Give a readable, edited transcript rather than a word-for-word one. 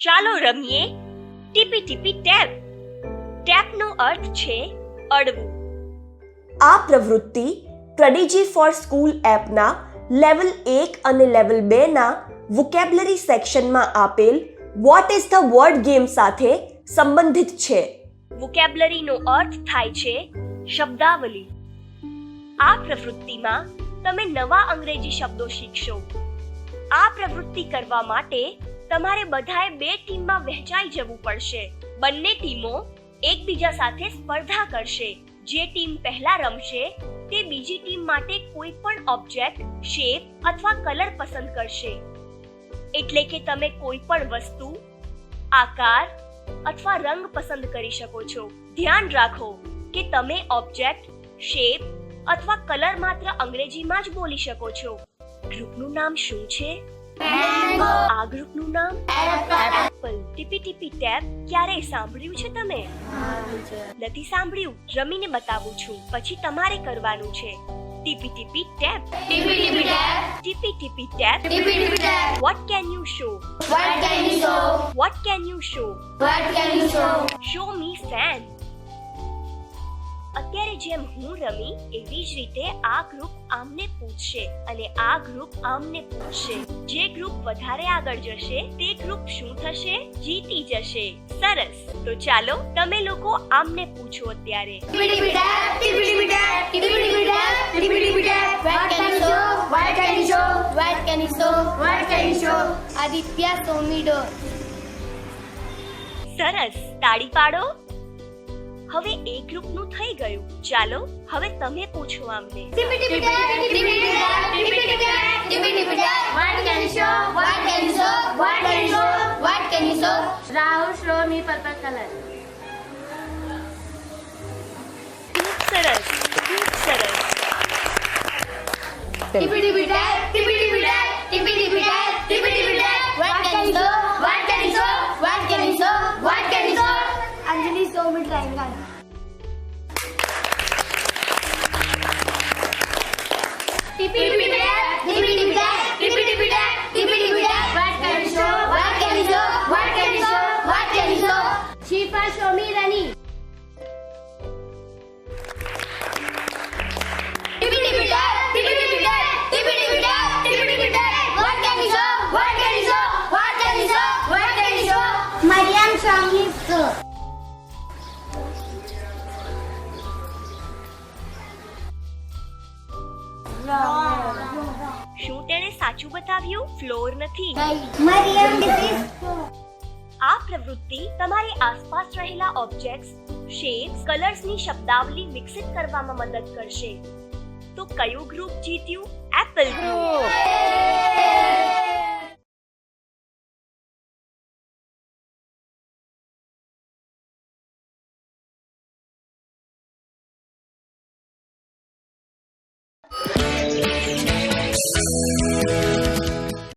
ચાલો રમીએ TP TP tap. ટેપનો અર્થ છે અડવું. આ પ્રવૃત્તિ પ્રેડિજી ફોર સ્કૂલ એપના લેવલ 1 અને લેવલ 2ના વોકેબ્યુલરી સેક્શનમાં આપેલ what is the word game સાથે સંબંધિત છે. વોકેબ્યુલરીનો અર્થ થાય છે શબ્દાવલી. આ પ્રવૃત્તિમાં તમે નવા અંગ્રેજી શબ્દો શીખશો. આ પ્રવૃત્તિ કરવા માટે તમારે બધાએ બે ટીમમાં વહેંચાઈ જવું પડશે. બંને ટીમો એકબીજા સાથે સ્પર્ધા કરશે. જે ટીમ પહેલા રમશે તે બીજી ટીમ માટે કોઈ પણ ઓબ્જેક્ટ, શેપ અથવા કલર પસંદ કરશે. એટલે કે તમે કોઈ પણ વસ્તુ, આકાર અથવા રંગ પસંદ કરી શકો છો. ધ્યાન રાખો કે તમે ઓબ્જેક્ટ, શેપ અથવા કલર માત્ર અંગ્રેજીમાં જ બોલી શકો છો. ગ્રુપનું નામ શું છે? આ ગ્રુપનું નામ એપલ. ટીપી ટીપી ટેપ ક્યારેય સાંભળ્યું છે તમે? નથી સાંભળ્યું? રમીને બતાવું છું, પછી તમારે કરવાનું છે. TP TP tap. TP TP tap. What can you show? What can you show? Show me fan. અત્યારે જેમ હું રમી એવી જ રીતે આ ગ્રુપ આમને પૂછશે અને આ ગ્રુપ આમને પૂછશે. જે ગ્રુપ વધારે આગળ જશે તે ગ્રુપ શું થશે? જીતી જશે. સરસ. તો ચાલો તમે લોકો આમને પૂછો અત્યારે. આદિત્ય સોમીડો. સરસ. તાળી પાડો. હવે એ ગ્રુપનું થઈ ગયું. ચાલો હવે તમે પૂછો આમને. Rahul, show me purple color. ખૂબ સરસ, ખૂબ સરસ. Anjali, show me triangle. Shifa, show me running. Mariam, show me floor. શું તેણે સાચું બતાવ્યું? ફ્લોર નથી. Mariam, this is આ પ્રવૃત્તિ તમારી આસપાસ રહેલા ઓબ્જેક્ટ્સ, શેપ્સ, કલર્સની શબ્દાવલી વિકસિત કરવામાં મદદ કરશે. તો કયું ગ્રુપ જીત્યું? Apple group.